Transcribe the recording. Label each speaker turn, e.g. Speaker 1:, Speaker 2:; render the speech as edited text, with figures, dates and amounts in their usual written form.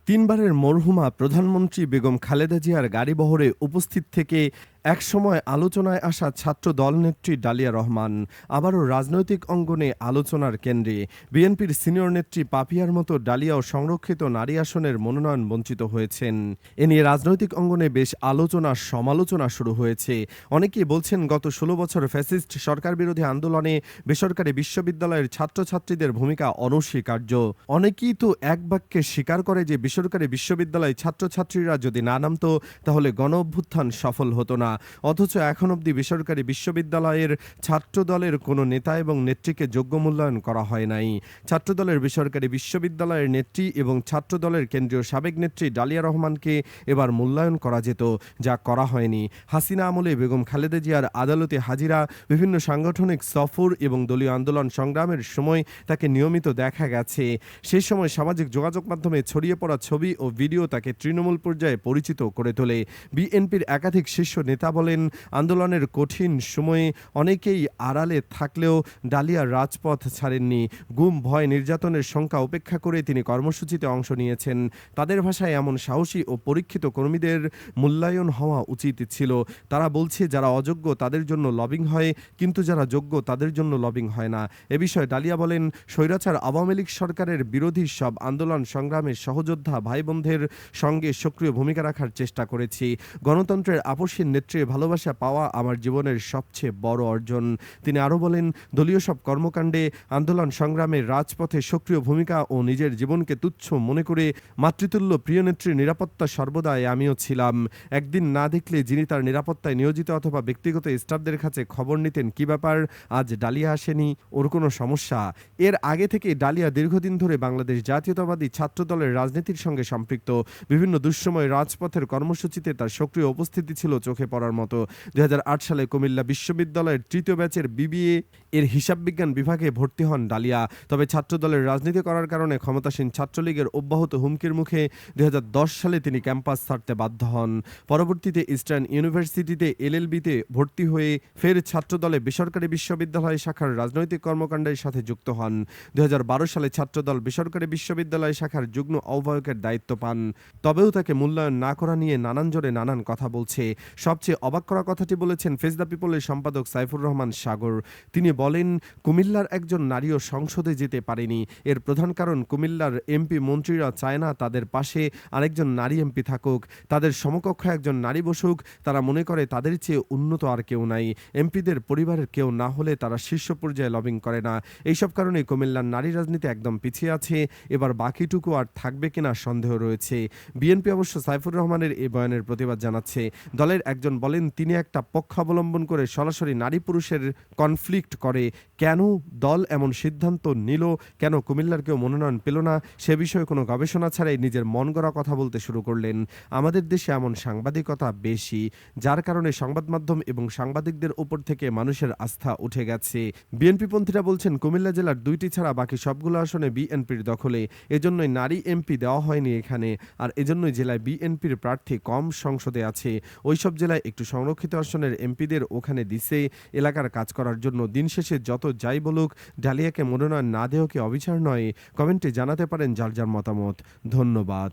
Speaker 1: তিনবারের মরহুমা প্রধানমন্ত্রী বেগম খালেদা জিয়ার গাড়িবহরে উপস্থিত থেকে একসময় আলোচনায় আসা ছাত্র দলনেত্রী ডালিয়া রহমান আবারও রাজনৈতিক অঙ্গনে আলোচনার কেন্দ্রে। বিএনপির সিনিয়র নেত্রী পাপিয়ার মতো ডালিয়াও সংরক্ষিত নারী আসনের মনোনয়ন বঞ্চিত হয়েছেন। এ নিয়ে রাজনৈতিক অঙ্গনে বেশ আলোচনা সমালোচনা শুরু হয়েছে। অনেকেই বলছেন গত ১৬ বছর ফ্যাসিস্ট সরকার বিরোধী আন্দোলনে বেসরকারি বিশ্ববিদ্যালয়ের ছাত্রছাত্রীদের ভূমিকা অনস্বীকার্য। অনেকেই তো এক বাক্যে স্বীকার করে যে বেসরকারি বিশ্ববিদ্যালয় ছাত্রছাত্রীরা যদি না নামতো তাহলে গণ অভ্যুত্থান সফল হতো না। অথচ এখন অবধি বেসরকারি বিশ্ববিদ্যালয়ের ছাত্রদলের কোনো নেতা এবং নেত্রীকে যোগ্য মূল্যায়ন করা হয় নাই। ছাত্রদলের বেসরকারি বিশ্ববিদ্যালয়ের নেত্রী এবং ছাত্রদলের কেন্দ্রীয় সাবেক নেত্রী ডালিয়া রহমানকে এবার মূল্যায়ন করা যেত, যা করা হয়নি। হাসিনা আমলে বেগম খালেদা জিয়ার আদালতে হাজিরা, বিভিন্ন সাংগঠনিক সফর এবং দলীয় আন্দোলন সংগ্রামের সময় তাকে নিয়মিত দেখা গেছে। সেই সময় সামাজিক যোগাযোগ মাধ্যমে ছড়িয়ে পড়া ছবি ও ভিডিও তাকে তৃণমূল পর্যায়ে পরিচিত করে তোলে। বিএনপির একাধিক শীর্ষ নেতা বলেন, আন্দোলনের কঠিন সময়ে অনেকেই আড়ালে থাকলেও ডালিয়া রাজপথ ছাড়েননি। গুম, ভয়, নির্যাতনের সংখ্যা উপেক্ষা করে তিনি কর্মসূচিতে অংশ নিয়েছেন। তাদের ভাষায় এমন সাহসী ও পরীক্ষিত কর্মীদের মূল্যায়ন হওয়া উচিত ছিল। তারা বলছে যারা অযোগ্য তাদের জন্য লবিং হয়, কিন্তু যারা যোগ্য তাদের জন্য লবিং হয় না। এ বিষয়ে ডালিয়া বলেন, স্বৈরাচার আওয়ামী লীগ সরকারের বিরোধী সব আন্দোলন সংগ্রামের সহযোদ্ধা ভাই বোনদের সঙ্গে সক্রিয় ভূমিকা রাখার চেষ্টা করেছি। গণতন্ত্রের আপসীন নেত্রীর ভালোবাসা পাওয়া আমার জীবনের সবচেয়ে বড় অর্জন। তিনি আরও বলেন, দলীয় সব কর্মকাণ্ডে, আন্দোলন সংগ্রামের রাজপথে সক্রিয় ভূমিকা ও নিজের জীবনকে তুচ্ছ মনে করে মাতৃতুল্য প্রিয় নেত্রীর নিরাপত্তা সর্বদাই আমিও ছিলাম। একদিন না দেখলে যিনি তার নিরাপত্তায় নিয়োজিত অথবা ব্যক্তিগত স্টাফদের কাছে খবর নিতেন কি ব্যাপার, আজ ডালিয়া আসেনি, ওর কোনো সমস্যা। এর আগে থেকে ডালিয়া দীর্ঘদিন ধরে বাংলাদেশ জাতীয়তাবাদী ছাত্র দলের রাজনীতির সঙ্গে সম্পৃক্ত। বিভিন্ন দুঃসময় রাজপথের কর্মসূচিতে তার সক্রিয় উপস্থিতি ছিল চোখে পড়ার মতো। ২০০৮ সালে কুমিল্লা বিশ্ববিদ্যালয়ের তৃতীয় ব্যাচের বিবিএ এর হিসাব বিজ্ঞান বিভাগে ভর্তি হন ডালিয়া। তবে ছাত্রদলের রাজনীতি করার কারণে ক্ষমতাসীন ছাত্রলীগের অব্যাহত হুমকির মুখে ২০১০ সালে তিনি ক্যাম্পাস ছাড়তে বাধ্য হন। পরবর্তীতে ইস্টার্ন ইউনিভার্সিটিতে এলএলবিতে ভর্তি হয়ে ফের ছাত্রদলে বেসরকারি বিশ্ববিদ্যালয় শাখার রাজনৈতিক কর্মকাণ্ডের সাথে যুক্ত হন। ২০১২ সালে ছাত্রদল বেসরকারি বিশ্ববিদ্যালয় শাখার যুগ্ম আহ্বায়কের দায়িত্ব পান। তবেও তাকে মূল্যায়ন না করা নিয়ে নানান জোরে নানান কথা বলছে। সবচেয়ে অবাক করা কথাটি বলেছেন ফেস দ্য পিপলের সম্পাদক সাইফুর রহমান সাগর। তিনি বলেন, কুমিল্লার একজন নারীও সংসদে যেতে পারেনি। এর প্রধান কারণ কুমিল্লার এমপি মন্ত্রীরা চায় না তাদের পাশে আরেকজন নারী এমপি থাকুক, তাদের সমকক্ষ একজন নারী বসুক। তারা মনে করে তাদের চেয়ে উন্নত আর কেউ নাই। এমপিদের পরিবারের কেউ না হলে তারা শীর্ষ পর্যায়ে লবিং করে না। এইসব কারণে কুমিল্লার নারী রাজনীতি একদম পিছিয়ে আছে। এবার বাকিটুকু আর থাকবে কিনা সন্দেহ রয়েছে। বিএনপি অবশ্য সাইফুর রহমানের এই বয়ানের প্রতিবাদ জানাচ্ছে। দলের একজন বলেন, তিনি একটা পক্ষাবলম্বন করে সরাসরি নারী পুরুষের কনফ্লিক্ট করে। কেন দল এমন সিদ্ধান্ত নিল, কেন কুমিল্লার কেউ মনোনয়ন পেল না, সে বিষয়ে কোনো গবেষণা ছাড়াই নিজের মন গড়া কথা বলতে শুরু করলেন। আমাদের দেশে এমন সাংবাদিকতা বেশি, যার কারণে সংবাদ মাধ্যম এবং সাংবাদিকদের উপর থেকে মানুষের আস্থা উঠে গেছে। বিএনপিপন্থীরা বলছেন, কুমিল্লা জেলার ২টি ছাড়া বাকি সবগুলো আসনে বিএনপির দখলে। এজন্যই নারী এমপি দেওয়া হয়নি এখানে, আর এজন্যই জেলায় বিএনপির প্রার্থী কম সংসদে আছে। ওইসব জেলায় একটু সংরক্ষিত আসনের এমপিদের ওখানে দিছে এলাকার কাজ করার জন্য। দিন শেষে যত যাই বলুক, ডালিয়াকে মনোনয়ন না দেওয়া কি অবিচার নয়? কমেন্টে জানাতে পারেন যার যার মতামত। ধন্যবাদ।